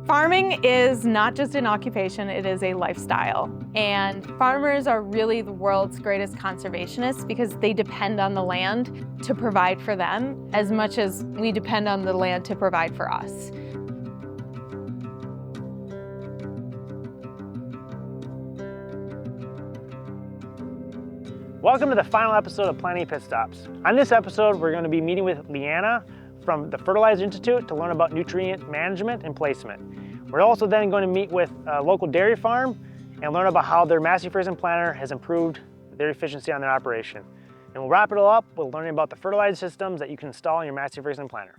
Farming is not just an occupation, it is a lifestyle. And farmers are really the world's greatest conservationists because they depend on the land to provide for them as much as we depend on the land to provide for us. Welcome to the final episode of Planting Pit Stops. On this episode, we're going to be meeting with Leanna from the Fertilizer Institute to learn about nutrient management and placement. We're also then going to meet with a local dairy farm and learn about how their Massey Ferguson Planter has improved their efficiency on their operation. And we'll wrap it all up with learning about the fertilizer systems that you can install in your Massey Ferguson Planter.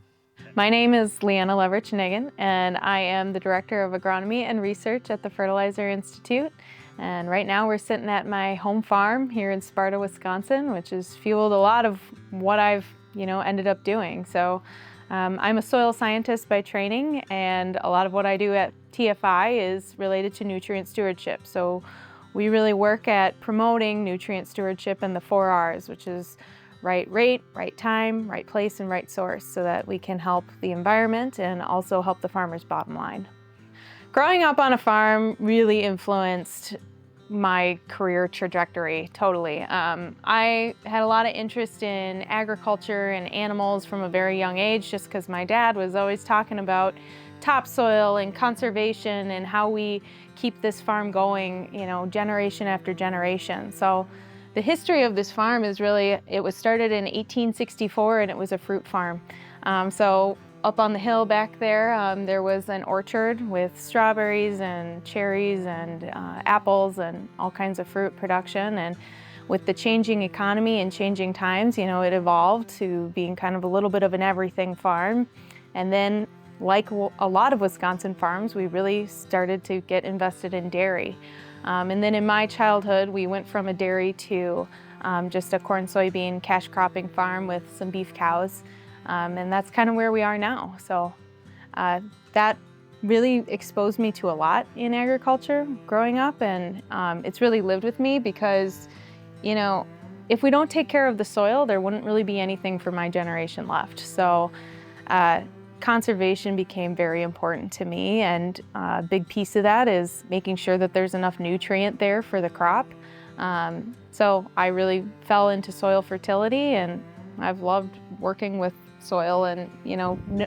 My name is Leanna Nigon, and I am the Director of Agronomy and Research at the Fertilizer Institute. And right now we're sitting at my home farm here in Sparta, Wisconsin, which has fueled a lot of what I've ended up doing. So I'm a soil scientist by training, and a lot of what I do at TFI is related to nutrient stewardship. So we really work at promoting nutrient stewardship in the 4 R's, which is right rate, right time, right place, and right source, so that we can help the environment and also help the farmer's bottom line. Growing up on a farm really influenced my career trajectory totally. I had a lot of interest in agriculture and animals from a very young age, just because my dad was always talking about topsoil and conservation and how we keep this farm going, generation after generation. So the history of this farm is really, it was started in 1864 and it was a fruit farm. So up on the hill back there, there was an orchard with strawberries and cherries and apples and all kinds of fruit production. And with the changing economy and changing times, it evolved to being kind of a little bit of an everything farm. And then, like a lot of Wisconsin farms, we really started to get invested in dairy. And then in my childhood, we went from a dairy to just a corn, soybean, cash cropping farm with some beef cows. And that's kind of where we are now. So that really exposed me to a lot in agriculture growing up, and it's really lived with me because, if we don't take care of the soil, there wouldn't really be anything for my generation left. So conservation became very important to me, and a big piece of that is making sure that there's enough nutrient there for the crop. So I really fell into soil fertility, and I've loved working with soil and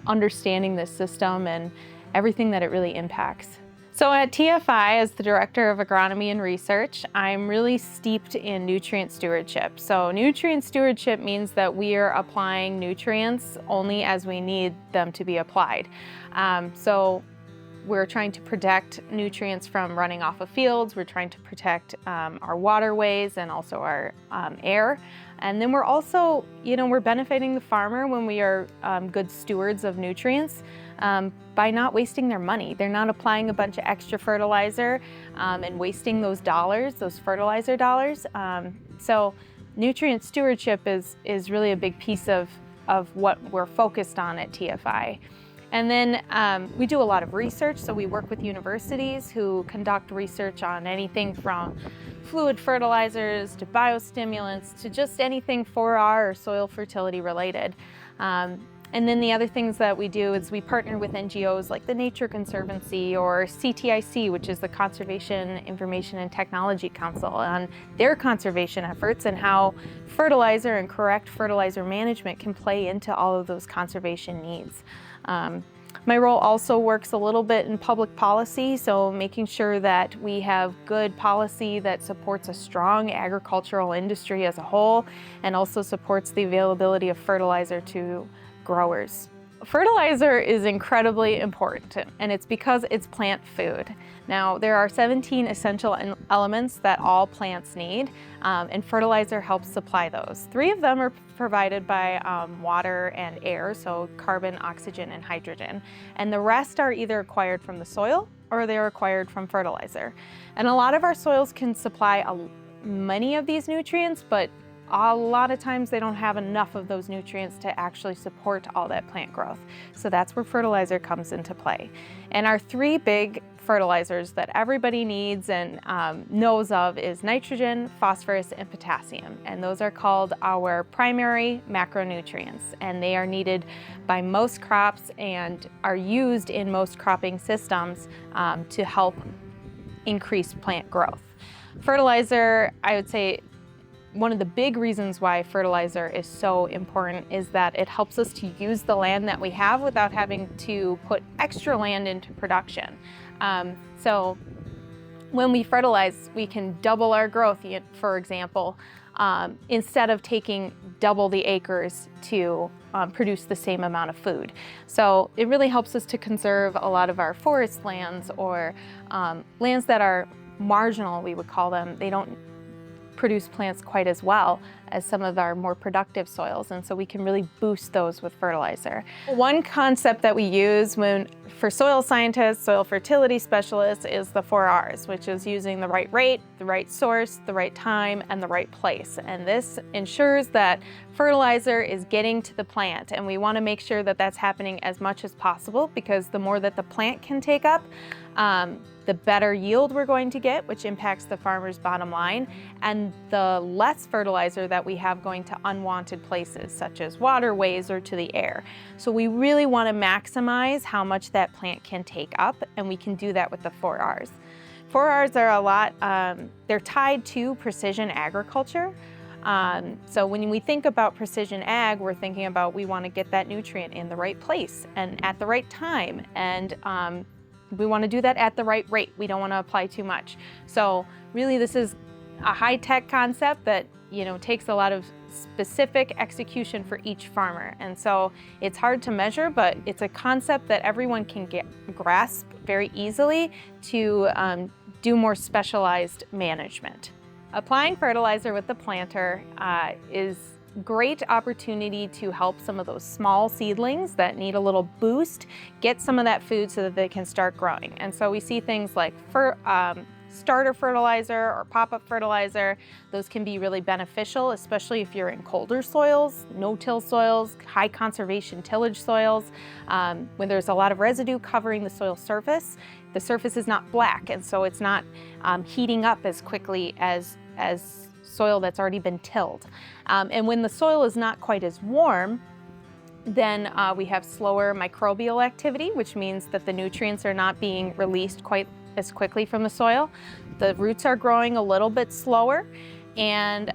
understanding this system and everything that it really impacts. So at TFI, as the Director of Agronomy and Research, I'm really steeped in nutrient stewardship. So nutrient stewardship means that we are applying nutrients only as we need them to be applied. So we're trying to protect nutrients from running off of fields. We're trying to protect our waterways and also our air. And then we're also, we're benefiting the farmer when we are good stewards of nutrients by not wasting their money. They're not applying a bunch of extra fertilizer and wasting those dollars, those fertilizer dollars. So nutrient stewardship is really a big piece of what we're focused on at TFI. And then we do a lot of research, so we work with universities who conduct research on anything from fluid fertilizers to biostimulants to just anything 4R or soil fertility related. And then the other things that we do is we partner with NGOs like the Nature Conservancy or CTIC, which is the Conservation Information and Technology Council, on their conservation efforts and how fertilizer and correct fertilizer management can play into all of those conservation needs. My role also works a little bit in public policy, so making sure that we have good policy that supports a strong agricultural industry as a whole and also supports the availability of fertilizer to growers. Fertilizer is incredibly important, and it's because it's plant food. Now, there are 17 essential elements that all plants need, and fertilizer helps supply those. 3 of them are provided by water and air, so carbon, oxygen, and hydrogen. And the rest are either acquired from the soil or they're acquired from fertilizer. And a lot of our soils can supply many of these nutrients, but a lot of times they don't have enough of those nutrients to actually support all that plant growth. So that's where fertilizer comes into play. And our three big fertilizers that everybody needs and knows of is nitrogen, phosphorus, and potassium. And those are called our primary macronutrients. And they are needed by most crops and are used in most cropping systems to help increase plant growth. Fertilizer, I would say, one of the big reasons why fertilizer is so important is that it helps us to use the land that we have without having to put extra land into production. So when we fertilize, we can double our growth, for example, instead of taking double the acres to produce the same amount of food. So it really helps us to conserve a lot of our forest lands or lands that are marginal, we would call them. They don't produce plants quite as well as some of our more productive soils, and so we can really boost those with fertilizer. One concept that we use for soil scientists, soil fertility specialists, is the 4 R's, which is using the right rate, the right source, the right time, and the right place. And this ensures that fertilizer is getting to the plant, and we want to make sure that that's happening as much as possible, because the more that the plant can take up, the better yield we're going to get, which impacts the farmer's bottom line, and the less fertilizer that we have going to unwanted places, such as waterways or to the air. So we really want to maximize how much that plant can take up, and we can do that with the 4 R's. 4 R's are a lot, they're tied to precision agriculture. So when we think about precision ag, we're thinking about we want to get that nutrient in the right place and at the right time, and we want to do that at the right rate. We don't want to apply too much. So really this is a high-tech concept that takes a lot of specific execution for each farmer. And so it's hard to measure, but it's a concept that everyone can grasp very easily to do more specialized management. Applying fertilizer with the planter is great opportunity to help some of those small seedlings that need a little boost get some of that food so that they can start growing. And so we see things like starter fertilizer or pop-up fertilizer. Those can be really beneficial, especially if you're in colder soils, no-till soils, high conservation tillage soils, when there's a lot of residue covering the soil surface. The surface is not black, and so it's not heating up as quickly as soil that's already been tilled. And when the soil is not quite as warm, then we have slower microbial activity, which means that the nutrients are not being released quite as quickly from the soil. The roots are growing a little bit slower, and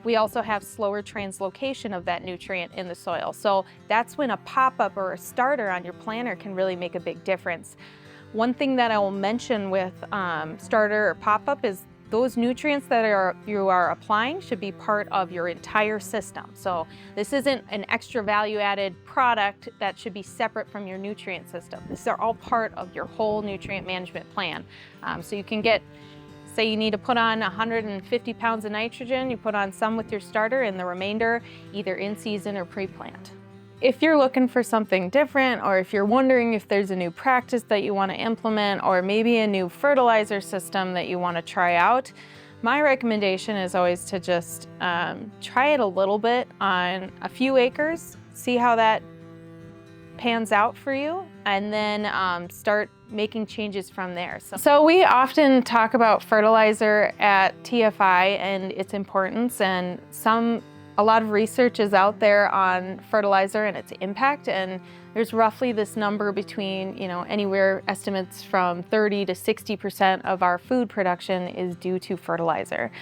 we also have slower translocation of that nutrient in the soil. So that's when a pop-up or a starter on your planter can really make a big difference. One thing that I will mention with starter or pop-up is those nutrients that you are applying should be part of your entire system. So this isn't an extra value-added product that should be separate from your nutrient system. These are all part of your whole nutrient management plan. So you can get, say you need to put on 150 pounds of nitrogen, you put on some with your starter and the remainder either in season or pre-plant. If you're looking for something different, or if you're wondering if there's a new practice that you want to implement, or maybe a new fertilizer system that you want to try out, my recommendation is always to just try it a little bit on a few acres, see how that pans out for you, and then start making changes from there. So we often talk about fertilizer at TFI and its importance, and a lot of research is out there on fertilizer and its impact, and there's roughly this number between, anywhere estimates from 30 to 60% of our food production is due to fertilizer.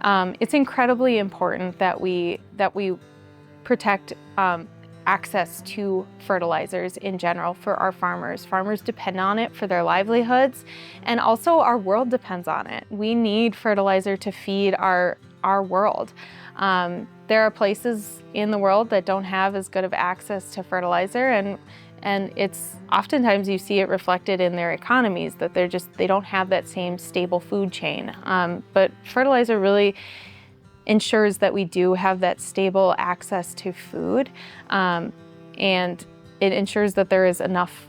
It's incredibly important that we protect access to fertilizers in general for our farmers. Farmers depend on it for their livelihoods, and also our world depends on it. We need fertilizer to feed our world. There are places in the world that don't have as good of access to fertilizer, and it's oftentimes you see it reflected in their economies, that they don't have that same stable food chain. But fertilizer really ensures that we do have that stable access to food, and it ensures that there is enough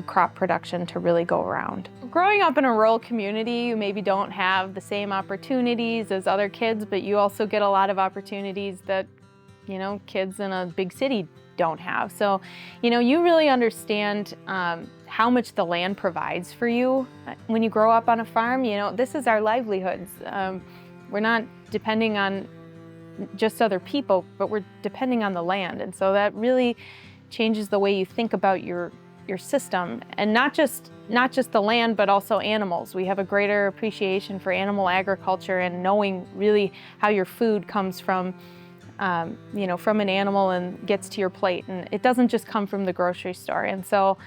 crop production to really go around. Growing up in a rural community, you maybe don't have the same opportunities as other kids, but you also get a lot of opportunities that, you know, kids in a big city don't have. So, you know, you really understand how much the land provides for you when you grow up on a farm. You know, this is our livelihoods. We're not depending on just other people, but we're depending on the land. And so that really changes the way you think about your system, and not just the land, but also animals. We have a greater appreciation for animal agriculture and knowing really how your food comes from you know, from an animal and gets to your plate. And it doesn't just come from the grocery store. And so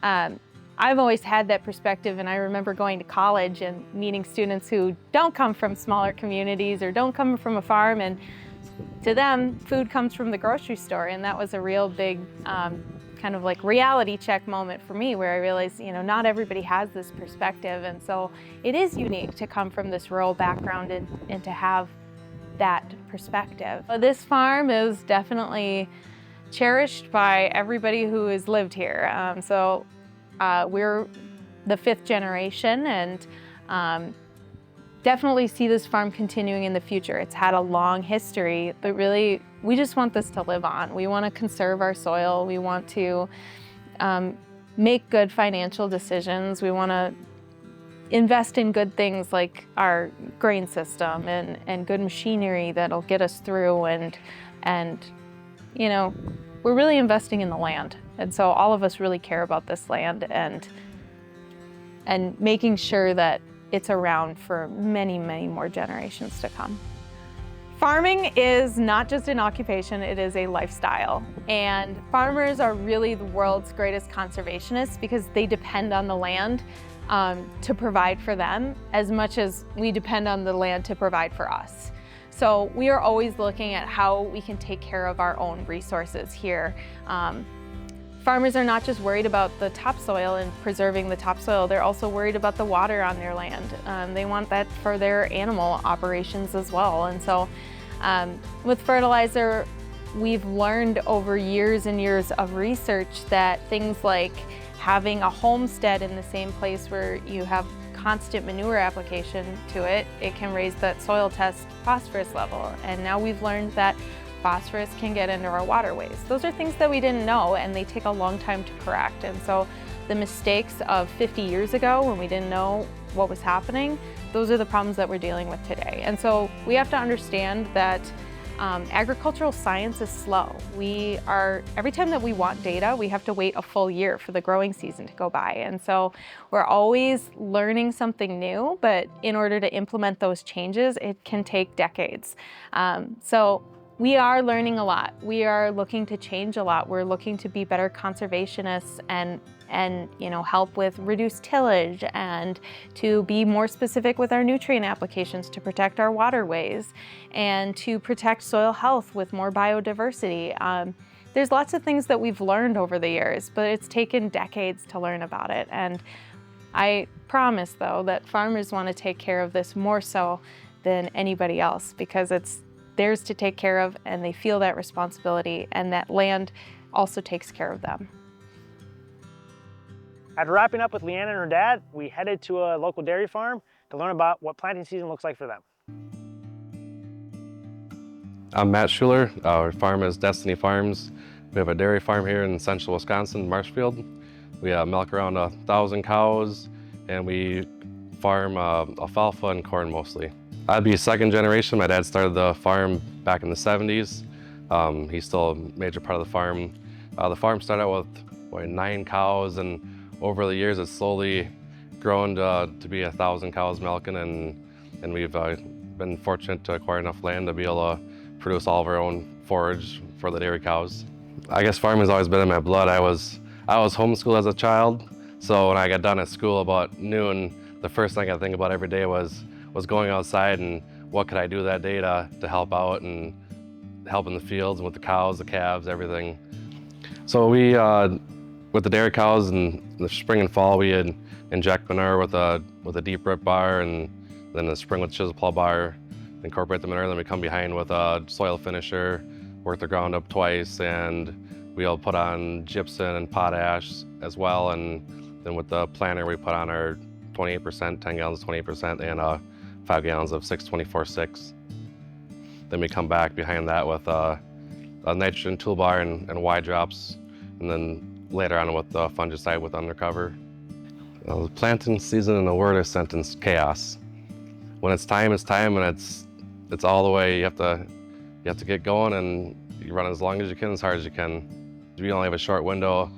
I've always had that perspective, and I remember going to college and meeting students who don't come from smaller communities or don't come from a farm, and to them, food comes from the grocery store. And that was a real big kind of like reality check moment for me, where I realized, you know, not everybody has this perspective. And so it is unique to come from this rural background and to have that perspective. This farm is definitely cherished by everybody who has lived here. We're the 5th generation, and definitely see this farm continuing in the future. It's had a long history, but really we just want this to live on. We want to conserve our soil. We want to make good financial decisions. We want to invest in good things like our grain system and good machinery that'll get us through, and you know, we're really investing in the land. And so all of us really care about this land and making sure that it's around for many, many more generations to come. Farming is not just an occupation, it is a lifestyle. And farmers are really the world's greatest conservationists because they depend on the land to provide for them as much as we depend on the land to provide for us. So we are always looking at how we can take care of our own resources here. Farmers are not just worried about the topsoil and preserving the topsoil, they're also worried about the water on their land. They want that for their animal operations as well. And so with fertilizer, we've learned over years and years of research that things like having a homestead in the same place where you have constant manure application to it, it can raise that soil test phosphorus level. And now we've learned that phosphorus can get into our waterways. Those are things that we didn't know, and they take a long time to correct. And so the mistakes of 50 years ago when we didn't know what was happening, those are the problems that we're dealing with today. And so we have to understand that agricultural science is slow. Every time that we want data, we have to wait a full year for the growing season to go by. And so we're always learning something new, but in order to implement those changes, it can take decades. So we are learning a lot. We are looking to change a lot. We're looking to be better conservationists and you know, help with reduced tillage and to be more specific with our nutrient applications to protect our waterways and to protect soil health with more biodiversity. There's lots of things that we've learned over the years, but it's taken decades to learn about it. And I promise, though, that farmers want to take care of this more so than anybody else because it's theirs to take care of, and they feel that responsibility, and that land also takes care of them. After wrapping up with Leanna and her dad, we headed to a local dairy farm to learn about what planting season looks like for them. I'm Matt Schuler. Our farm is Destiny Farms. We have a dairy farm here in central Wisconsin, Marshfield. We milk around 1,000 cows, and we farm alfalfa and corn mostly. I'd be 2nd generation. My dad started the farm back in the 70s. He's still a major part of the farm. The farm started out with 9 cows, and over the years it's slowly grown to be 1,000 cows milking, and we've been fortunate to acquire enough land to be able to produce all of our own forage for the dairy cows. I guess farming's always been in my blood. I was homeschooled as a child, so when I got done at school about noon, the first thing I think about every day was going outside and what could I do that day to help out and help in the fields and with the cows, the calves, everything. So we, with the dairy cows in the spring and fall, we would inject manure with a deep rip bar, and then the spring with chisel plow bar, incorporate the manure, then we come behind with a soil finisher, work the ground up twice, and We'll put on gypsum and potash as well, and then with the planter we put on our 28%, 10 gallons 28%, and 5 gallons of 624-6. Then we come back behind that with a nitrogen toolbar and Y drops, and then later on with the fungicide with undercover. The planting season, in a word or sentence, chaos. When it's time, and it's all the way. You have to get going, and you run as long as you can, as hard as you can. We only have a short window.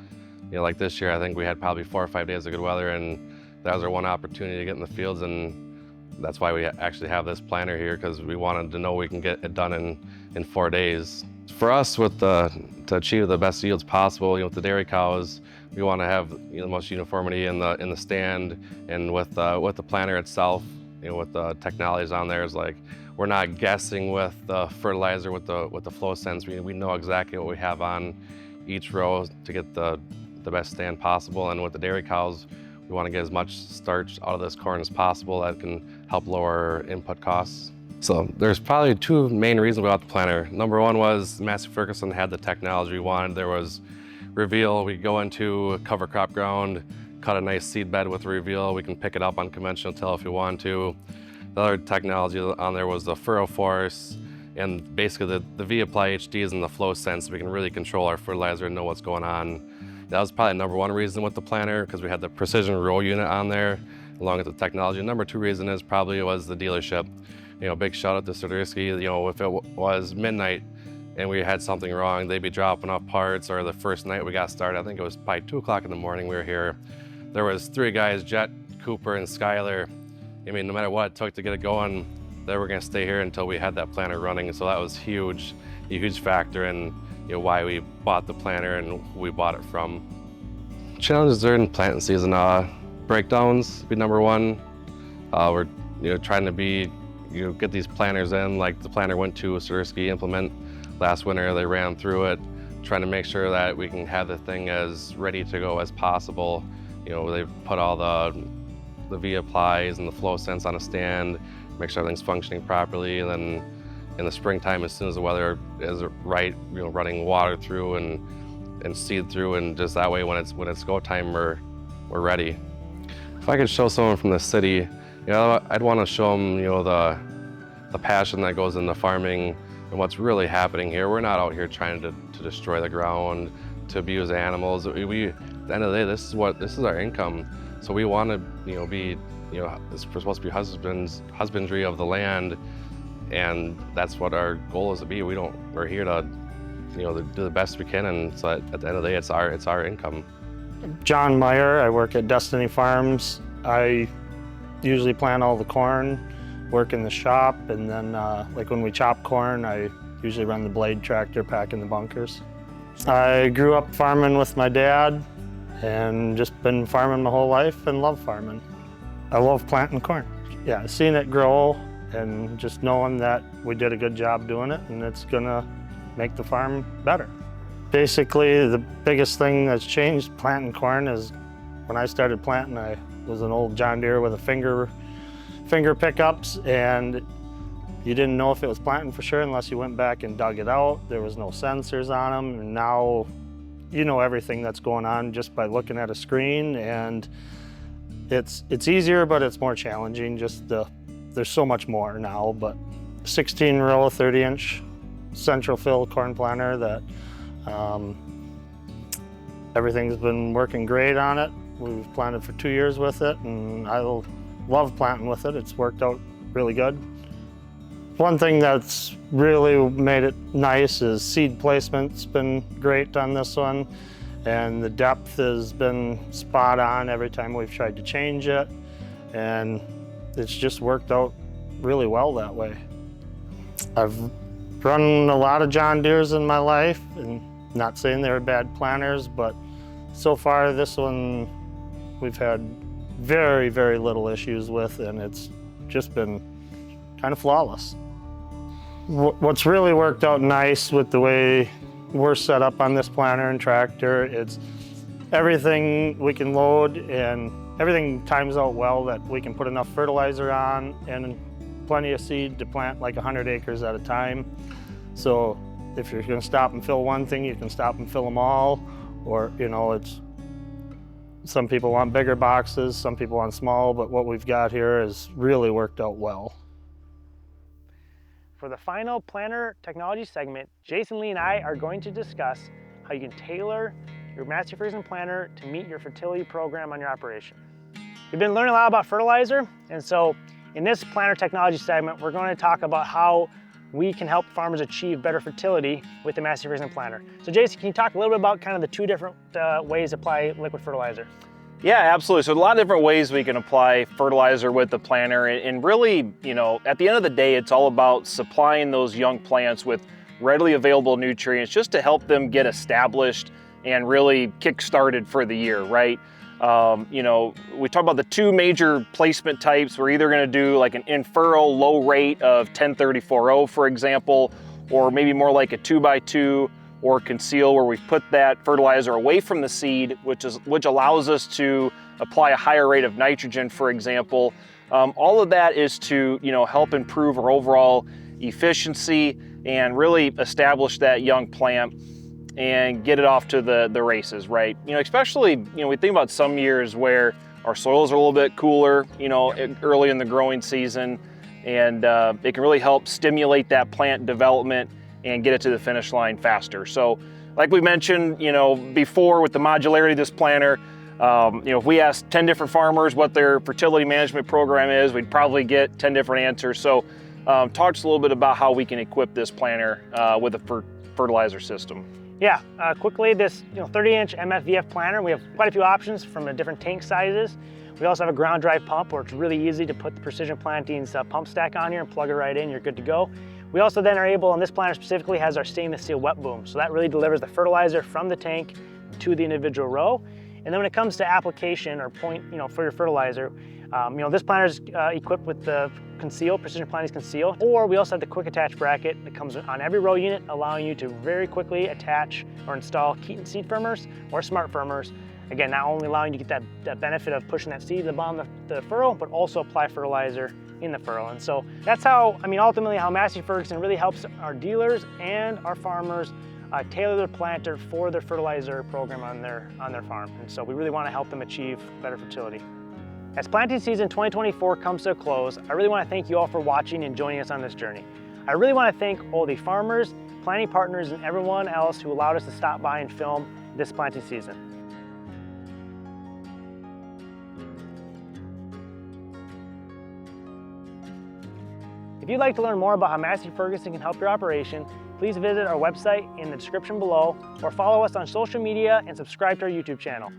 Like this year, I think we had probably 4 or 5 days of good weather, and that was our one opportunity to get in the fields, and that's why we actually have this planter here, because we wanted to know we can get it done in 4 days. For us, to achieve the best yields possible, with the dairy cows, we want to have the most uniformity in the stand, and with the planter itself, with the technologies on there, is like we're not guessing with the fertilizer, with the flow sense. We know exactly what we have on each row to get the best stand possible. And with the dairy cows, we want to get as much starch out of this corn as possible that can help lower input costs. So there's probably 2 main reasons we bought the planter. Number one was Massey Ferguson had the technology we wanted. There was reveal. We go into cover crop ground, cut a nice seed bed with reveal. We can pick it up on conventional till if you want to. The other technology on there was the furrow force, and basically the V-Apply HDs and the flow sense. We can really control our fertilizer and know what's going on. That was probably number 1 reason with the planter, because we had the precision row unit on there, along with the technology. Number 2 reason is probably was the dealership. Big shout out to Swiderski. If it was midnight and we had something wrong, they'd be dropping off parts. Or the first night we got started, I think it was probably 2 o'clock in the morning we were here. There was 3 guys, Jet, Cooper, and Skyler. No matter what it took to get it going, they were gonna stay here until we had that planter running. So that was huge, a huge factor in why we bought the planter and who we bought it from. Challenges during planting season, breakdowns be number 1. We're trying to get these planters in, like the planter went to a Swiderski implement last winter. They ran through it, trying to make sure that we can have the thing as ready to go as possible. They've put all the V-Applies and the flow sense on a stand, make sure everything's functioning properly, and then in the springtime, as soon as the weather is right, running water through and seed through, and just that way when it's go time, we're ready. If I could show someone from the city, I'd want to show them the passion that goes into farming and what's really happening here. We're not out here trying to destroy the ground, to abuse animals. At the end of the day, this is our income. So we want to it's supposed to be husbandry of the land, and that's what our goal is to be. We're here to to do the best we can, and so at the end of the day, it's our income. John Meyer, I work at Destiny Farms. I usually plant all the corn, work in the shop, and then like when we chop corn, I usually run the blade tractor packing the bunkers. I grew up farming with my dad and just been farming my whole life and love farming. I love planting corn. Yeah, seeing it grow and just knowing that we did a good job doing it and it's gonna make the farm better. Basically, the biggest thing that's changed planting corn is when I started planting, I was an old John Deere with a finger pickups, and you didn't know if it was planting for sure unless you went back and dug it out. There was no sensors on them, and now you know everything that's going on just by looking at a screen, and it's easier, but it's more challenging. There's so much more now, but 16 row, 30-inch central fill corn planter that everything's been working great on it. We've planted for 2 years with it, and I love planting with it. It's worked out really good. One thing that's really made it nice is seed placement's been great on this one, and the depth has been spot on every time we've tried to change it, and it's just worked out really well that way. I've run a lot of John Deeres in my life, and not saying they're bad planters, but so far this one we've had very, very little issues with, and it's just been kind of flawless. What's really worked out nice with the way we're set up on this planter and tractor, it's everything we can load and everything times out well that we can put enough fertilizer on and plenty of seed to plant like 100 acres at a time. So if you're going to stop and fill one thing, you can stop and fill them all, or, you know, it's, some people want bigger boxes, some people want small, but what we've got here has really worked out well. For the final planter technology segment, Jason, Lee, and I are going to discuss how you can tailor your Massey Ferguson planter to meet your fertility program on your operation. We've been learning a lot about fertilizer, and so in this planter technology segment, we're going to talk about how we can help farmers achieve better fertility with the Massey Ferguson planter. So Jason, can you talk a little bit about kind of the two different ways to apply liquid fertilizer? Yeah, absolutely. So a lot of different ways we can apply fertilizer with the planter, and really, you know, at the end of the day, it's all about supplying those young plants with readily available nutrients just to help them get established and really kick-started for the year, right? You know, we talk about the two major placement types. We're either going to do like an in-furrow low rate of 10-30-40, for example, or maybe more like a 2x2 or conceal, where we put that fertilizer away from the seed, which allows us to apply a higher rate of nitrogen, for example. All of that is to, you know, help improve our overall efficiency and really establish that young plant and get it off to the races, right? You know, especially, you know, we think about some years where our soils are a little bit cooler, you know, early in the growing season, and it can really help stimulate that plant development and get it to the finish line faster. So like we mentioned, you know, before with the modularity of this planter, you know, if we asked 10 different farmers what their fertility management program is, we'd probably get 10 different answers. So talk to us a little bit about how we can equip this planter with a fertilizer system. Yeah, quickly, this 30-inch MFVF planter, we have quite a few options from the different tank sizes. We also have a ground drive pump where it's really easy to put the Precision Plantings pump stack on here and plug it right in, you're good to go. We also then are able, and this planter specifically has our stainless steel wet boom, so that really delivers the fertilizer from the tank to the individual row. And then when it comes to application or point, for your fertilizer, this planter is equipped with the Conceal, Precision Plantings Conceal, or we also have the quick attach bracket that comes on every row unit, allowing you to very quickly attach or install Keaton seed firmers or smart firmers. Again, not only allowing you to get that benefit of pushing that seed to the bottom of the furrow, but also apply fertilizer in the furrow. And so that's how, ultimately how Massey Ferguson really helps our dealers and our farmers tailor their planter for their fertilizer program on their farm. And so we really want to help them achieve better fertility. As planting season 2024 comes to a close, I really want to thank you all for watching and joining us on this journey. I really want to thank all the farmers, planting partners, and everyone else who allowed us to stop by and film this planting season. If you'd like to learn more about how Massey Ferguson can help your operation, please visit our website in the description below, or follow us on social media and subscribe to our YouTube channel.